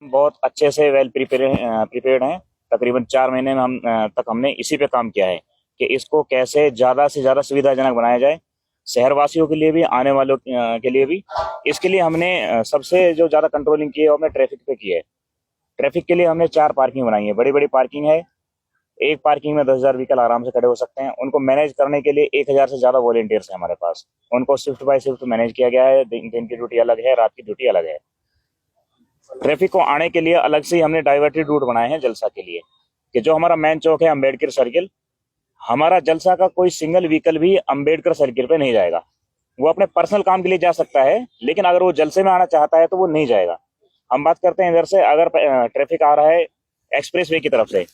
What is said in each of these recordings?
बहुत अच्छे से वेल प्रिपेयर्ड हैं। तकरीबन 4 महीने में तक हमने इसी पे काम किया है कि इसको कैसे ज़्यादा से ज़्यादा सुविधाजनक बनाया जाए, शहरवासियों के लिए भी, आने वालों के लिए भी। इसके लिए हमने सबसे जो ज़्यादा कंट्रोलिंग की है वो हमने ट्रैफिक पे की है। ट्रैफिक के लिए हमने 4 पार्किंग बनाई है, बड़ी बड़ी पार्किंग है। एक पार्किंग में 10,000 व्हीकल आराम से खड़े हो सकते हैं। उनको मैनेज करने के लिए 1,000 से ज़्यादा वॉलेंटियर्स हैं हमारे पास। उनको शिफ्ट बाय शिफ्ट मैनेज किया गया है। दिन की ड्यूटी अलग है, रात की ड्यूटी अलग है। ट्रैफिक को आने के लिए अलग से ही हमने डाइवर्टेड रूट बनाए हैं जलसा के लिए, कि जो हमारा मेन चौक है अंबेडकर सर्किल, हमारा जलसा का कोई सिंगल व्हीकल भी अंबेडकर सर्किल पे नहीं जाएगा। वो अपने पर्सनल काम के लिए जा सकता है, लेकिन अगर वो जलसे में आना चाहता है तो वो नहीं जाएगा। हम बात करते हैं इधर से, अगर ट्रैफिक आ रहा है एक्सप्रेस वे की तरफ से,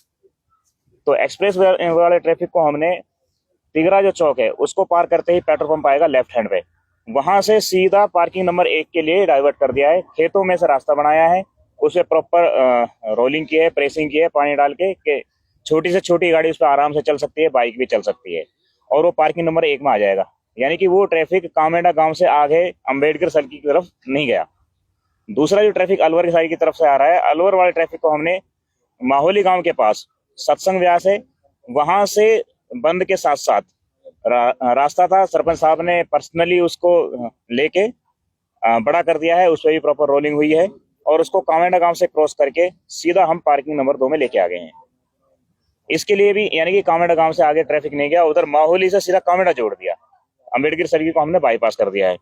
तो एक्सप्रेस वाले ट्रैफिक को हमने तिगरा जो चौक है उसको पार करते ही पेट्रोल पंप आएगा लेफ्ट हैंड पे, वहां से सीधा पार्किंग नंबर 1 के लिए डाइवर्ट कर दिया है। खेतों में से रास्ता बनाया है, उसे प्रॉपर रोलिंग की है, प्रेसिंग की है पानी डाल के छोटी से छोटी गाड़ी उस पर आराम से चल सकती है, बाइक भी चल सकती है, और वो पार्किंग नंबर 1 में आ जाएगा। यानी कि वो ट्रैफिक कामेडा गांव से आगे अंबेडकर सर्किल की तरफ नहीं गया। दूसरा जो ट्रैफिक अलवर की साइड की तरफ से आ रहा है, अलवर वाले ट्रैफिक को हमने माहौली गांव के पास सत्संग व्यास है वहां से बंद के साथ साथ रास्ता था, सरपंच साहब ने पर्सनली उसको लेके बड़ा कर दिया है, उस पर भी प्रॉपर रोलिंग हुई है, और उसको कामेडा गांव से क्रॉस करके सीधा हम पार्किंग नंबर 2 में लेके आ गए हैं। इसके लिए भी यानी कि कामेडा गांव से आगे ट्रैफिक नहीं गया, उधर माहौली से सीधा कामेडा जोड़ दिया, अंबेडकर सर्किल को हमने बाईपास कर दिया है।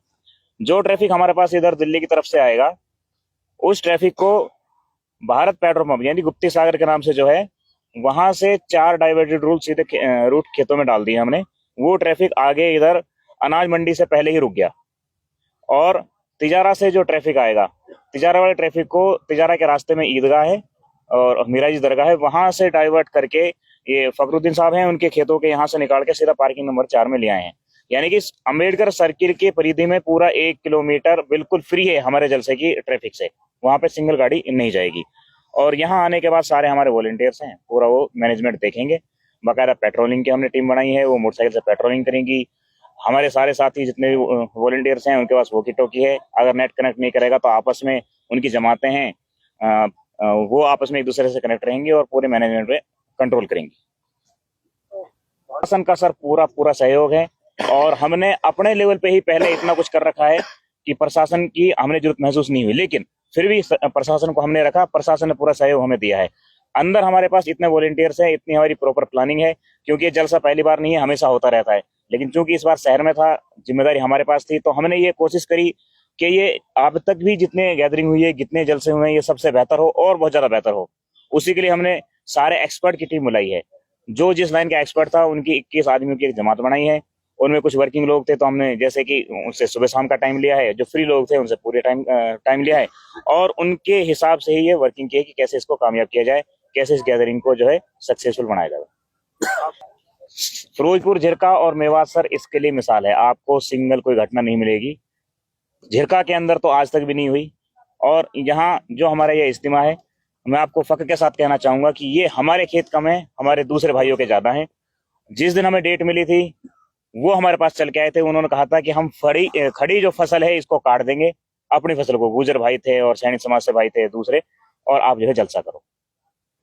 जो ट्रैफिक हमारे पास इधर दिल्ली की तरफ से आएगा, उस ट्रैफिक को भारत पेट्रोल पंप यानी गुप्ती सागर के नाम से जो है, वहां से 4 डाइवर्टेड रूट सीधे रूट खेतों में डाल दिए हमने। वो ट्रैफिक आगे इधर अनाज मंडी से पहले ही रुक गया। और तिजारा से जो ट्रैफिक आएगा, तिजारा वाले ट्रैफिक को, तिजारा के रास्ते में ईदगाह है और मिराजी दरगाह है, वहां से डाइवर्ट करके ये फखरुद्दीन साहब हैं, उनके खेतों के यहाँ से निकाल के सीधा पार्किंग नंबर 4 में ले आए हैं। यानी कि अंबेडकर सर्किल के परिधि में पूरा 1 किलोमीटर बिल्कुल फ्री है हमारे जलसे की ट्रैफिक से, वहां पे सिंगल गाड़ी नहीं जाएगी। और यहाँ आने के बाद सारे हमारे वॉलंटियर्स हैं, पूरा वो मैनेजमेंट देखेंगे। बाकायदा पेट्रोलिंग की हमने टीम बनाई है, वो मोटरसाइकिल से पेट्रोलिंग करेंगी। हमारे सारे साथी जितने भी वॉलंटियर्स हैं उनके पास वॉकी टॉकी है, अगर नेट कनेक्ट नहीं करेगा तो आपस में उनकी जमातें हैं, वो आपस में एक दूसरे से कनेक्ट रहेंगे और पूरे मैनेजमेंट पे कंट्रोल करेंगी। प्रशासन का सर पूरा पूरा सहयोग है, और हमने अपने लेवल पे ही पहले इतना कुछ कर रखा है कि प्रशासन की हमने जरूरत महसूस नहीं हुई, लेकिन फिर भी प्रशासन को हमने रखा, प्रशासन ने पूरा सहयोग हमें दिया है। अंदर हमारे पास इतने वॉलंटियर्स हैं, इतनी हमारी प्रॉपर प्लानिंग है, क्योंकि ये जलसा पहली बार नहीं है, हमेशा होता रहता है। लेकिन चूंकि इस बार शहर में था, जिम्मेदारी हमारे पास थी, तो हमने ये कोशिश करी कि ये अब तक भी जितने गैदरिंग हुई है, जितने जलसे हुए हैं, ये सबसे बेहतर हो और बहुत ज्यादा बेहतर हो। उसी के लिए हमने सारे एक्सपर्ट की टीम बुलाई है। जो जिस लाइन का एक्सपर्ट था उनकी 21 आदमियों की एक जमात बनाई है। उनमें कुछ वर्किंग लोग थे, तो हमने जैसे कि उनसे सुबह शाम का टाइम लिया है, जो फ्री लोग थे उनसे पूरे टाइम लिया है, और उनके हिसाब से ही ये वर्किंग की है कि कैसे इसको कामयाब किया जाए, कैसे इस गैदरिंग को जो है सक्सेसफुल बनाया जाए। फिरोजपुर, झिरका और मेवात सर इसके लिए मिसाल है, आपको सिंगल कोई घटना नहीं मिलेगी। झिरका के अंदर तो आज तक भी नहीं हुई, और यहाँ जो हमारा ये इज्तिमा है, मैं आपको फख्र के साथ कहना चाहूंगा कि ये हमारे खेत कम है, हमारे दूसरे भाइयों के ज्यादा हैं। जिस दिन हमें डेट मिली थी वो हमारे पास चल के आए थे, उन्होंने कहा था कि हम खड़ी जो फसल है इसको काट देंगे, अपनी फसल को। गुजर भाई थे और सैनिक समाज से भाई थे दूसरे, और आप जो है जलसा करो।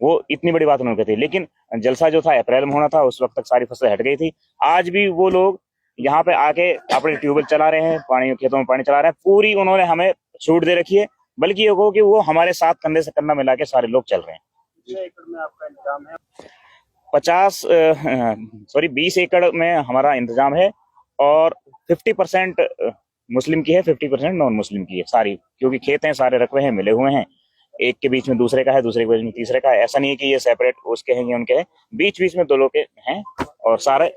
वो इतनी बड़ी बात उन्होंने कही थी, लेकिन जलसा जो था अप्रैल में होना था, उस वक्त तक सारी फसलें हट गई थी। आज भी वो लोग यहाँ पे आके अपने ट्यूबवेल चला रहे हैं, पानी खेतों में पानी चला रहे हैं, पूरी उन्होंने हमें छूट दे रखी है। बल्कि ये कहो कि वो हमारे साथ कंधे से कंधा मिला के सारे लोग चल रहे हैं। कितने एकड़ में आपका इंतजाम है? 20 एकड़ में हमारा इंतजाम है, और 50% मुस्लिम की है, 50% नॉन मुस्लिम की है सारी, क्योंकि खेत हैं सारे रकबे हैं, मिले हुए हैं। एक के बीच में दूसरे का है, दूसरे के बीच में तीसरे का है। ऐसा नहीं है कि ये सेपरेट उसके हैं ये उनके हैं, बीच बीच में दो लोग के हैं, और सारे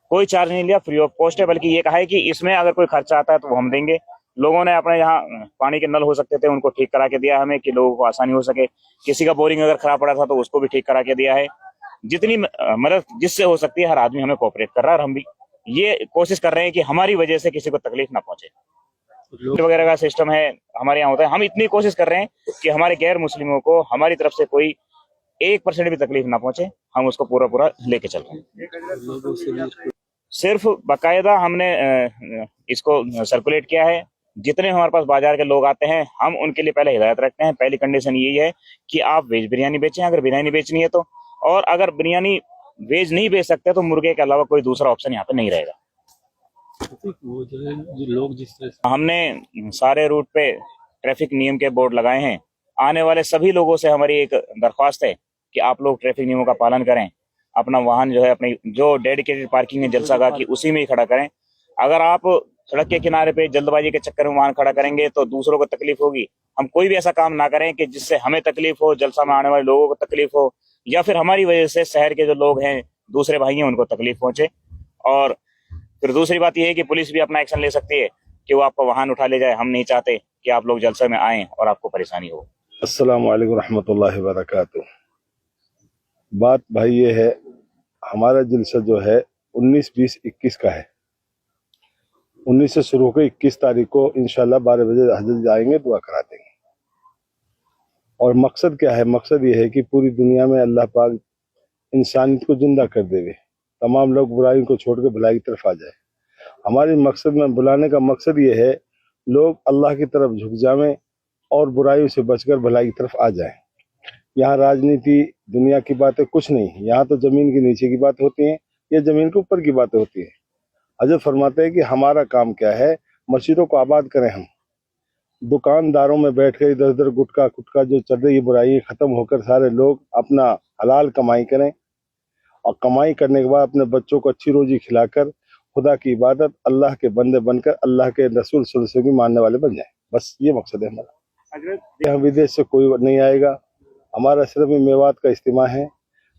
कोई चार्ज नहीं लिया, फ्री ऑफ कॉस्ट है। बल्कि ये कहा है कि इसमें अगर कोई खर्चा आता है तो वो हम देंगे। लोगों ने अपने यहाँ पानी के नल हो सकते थे, उनको ठीक करा के दिया हमें, कि लोगों को आसानी हो सके। किसी का बोरिंग अगर खराब पड़ा था तो उसको भी ठीक करा के दिया है। जितनी मदद जिससे हो सकती है, हर आदमी हमें कोऑपरेट कर रहा है, और हम भी ये कोशिश कर रहे हैं कि हमारी वजह से किसी को तकलीफ ना पहुंचे। वगैरह का सिस्टम है हमारे यहाँ होता है। हम इतनी कोशिश कर रहे हैं कि हमारे गैर मुस्लिमों को हमारी तरफ से कोई 1% भी तकलीफ ना पहुंचे, हम उसको पूरा पूरा लेके चल रहे हैं। सिर्फ बाकायदा हमने इसको सर्कुलेट किया है, जितने हमारे पास बाजार के लोग आते हैं हम उनके लिए पहले हिदायत रखते हैं। पहली कंडीशन यही है कि आप वेज बिरयानी बेचें, अगर बिरयानी बेचनी है तो, और अगर बिरयानी वेज नहीं बेच सकते तो मुर्गे के अलावा कोई दूसरा ऑप्शन यहाँ पे नहीं रहेगा। वो जो लोग जिस तरह से हमने सारे रूट पे ट्रैफिक नियम के बोर्ड लगाए हैं। आने वाले सभी लोगों से हमारी एक दरख्वास्त है कि आप लोग ट्रैफिक नियमों का पालन करें, अपना वाहन जो है अपनी जो डेडिकेटेड पार्किंग है जलसागाह की उसी में ही खड़ा करें। अगर आप सड़क के किनारे पे जल्दबाजी के चक्कर में वाहन खड़ा करेंगे तो दूसरों को तकलीफ होगी। हम कोई भी ऐसा काम ना करें कि जिससे हमें तकलीफ हो, जलसा में आने वाले लोगों को तकलीफ हो, या फिर हमारी वजह से शहर के जो लोग हैं दूसरे भाई हैं उनको तकलीफ पहुंचे। और फिर दूसरी बात यह है कि पुलिस भी अपना एक्शन ले सकती है कि वो आपका वाहन उठा ले जाए। हम नहीं चाहते कि आप लोग जलसे में आएं और आपको परेशानी हो। अस्सलाम वालेकुम रहमतुल्लाहि व बरकातुहू। बात भाई ये है, हमारा जलसा जो है 19, 20, 21 का है। 19 से शुरू होकर 21 तारीख को इंशाल्लाह 12 बजे हजरत जाएंगे, दुआ करा देंगे। और मकसद क्या है? मकसद ये है कि पूरी दुनिया में अल्लाह पाक इंसानियत को जिंदा कर देवे, तमाम लोग बुराई को छोड़ के भलाई की तरफ आ जाए। हमारे मकसद में बुलाने का मकसद ये है लोग अल्लाह की तरफ झुक जाएं और बुराइयों से बचकर भलाई की तरफ आ जाएं। यहाँ राजनीति दुनिया की बातें कुछ नहीं, यहाँ तो जमीन के नीचे की बात होती है, ये जमीन के ऊपर की बातें होती है। हजरत फरमाते हैं कि हमारा काम क्या है, मस्जिदों को आबाद करें हम, दुकानदारों में बैठ कर इधर उधर गुटखा कुटका जो चल रही बुराई खत्म होकर सारे लोग अपना हलाल कमाई करें, और कमाई करने के बाद अपने बच्चों को अच्छी रोजी खिलाकर खुदा की इबादत, अल्लाह के बंदे बनकर अल्लाह के रसूल सल्लल्लाहु अलैहि वसल्लम की मानने वाले बन जाए। बस ये मकसद है हमारा। यहाँ विदेश से कोई नहीं आएगा, हमारा सिर्फ मेवात का इज्तिमा है,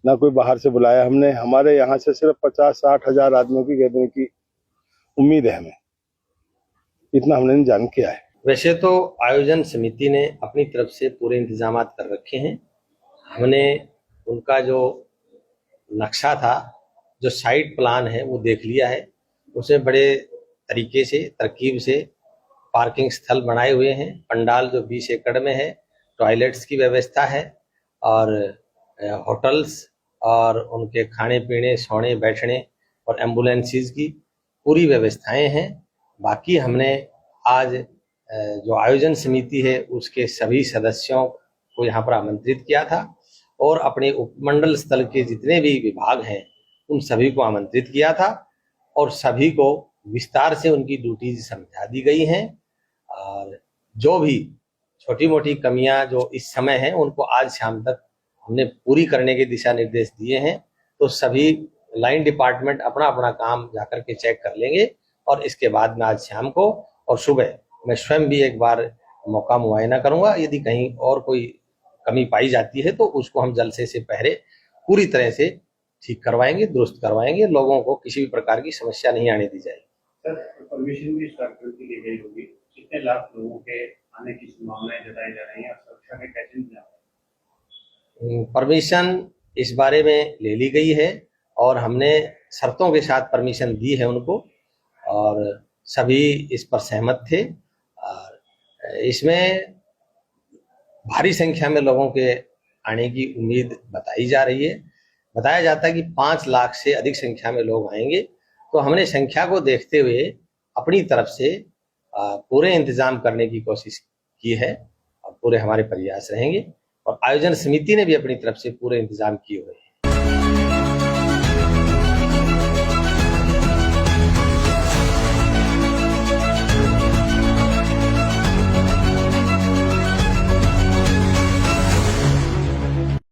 ना कोई बाहर से बुलाया हमने। हमारे यहाँ से सिर्फ 50-60 हजार आदमियों की कहने की उम्मीद है हमें, इतना हमने जान किया है। वैसे तो आयोजन समिति ने अपनी तरफ से पूरे इंतजाम कर रखे हैं। हमने उनका जो नक्शा था, जो साइट प्लान है वो देख लिया है। उसमें बड़े तरीके से तरकीब से पार्किंग स्थल बनाए हुए हैं। पंडाल जो 20 एकड़ में है, टॉयलेट्स की व्यवस्था है, और होटल्स और उनके खाने पीने, सोने बैठने और एम्बुलेंसेस की पूरी व्यवस्थाएं हैं। बाकी हमने आज जो आयोजन समिति है उसके सभी सदस्यों को यहाँ पर आमंत्रित किया था, और अपने उपमंडल स्थल के जितने भी विभाग हैं उन सभी को आमंत्रित किया था, और सभी को विस्तार से उनकी ड्यूटीज समझा दी गई हैं। और जो भी छोटी मोटी कमियां जो इस समय हैं उनको आज शाम तक हमने पूरी करने के दिशा निर्देश दिए हैं। तो सभी लाइन डिपार्टमेंट अपना अपना काम जाकर के चेक कर लेंगे, और इसके बाद में आज शाम को और सुबह मैं स्वयं भी एक बार मौका मुआयना करूंगा। यदि कहीं और कोई कमी पाई जाती है तो उसको हम जलसे से पहले पूरी तरह से ठीक करवाएंगे, दुरुस्त करवाएंगे। लोगों को किसी भी प्रकार की समस्या नहीं आने दी जाएगी। सर, परमिशन भी सरकार की दी गई होगी, कितने लाख लोगों के आने की संभावनाएं जताई जा रही है, सुरक्षा के कैसे इंतजाम? परमिशन इस बारे में ले ली गई है, और हमने शर्तों के साथ परमिशन दी है उनको, और सभी इस पर सहमत थे। और इसमें भारी संख्या में लोगों के आने की उम्मीद बताई जा रही है। बताया जाता है कि 5 लाख से अधिक संख्या में लोग आएंगे। तो हमने संख्या को देखते हुए अपनी तरफ से पूरे इंतजाम करने की कोशिश की है, और पूरे हमारे प्रयास रहेंगे। और आयोजन समिति ने भी अपनी तरफ से पूरे इंतजाम किए हुए हैं।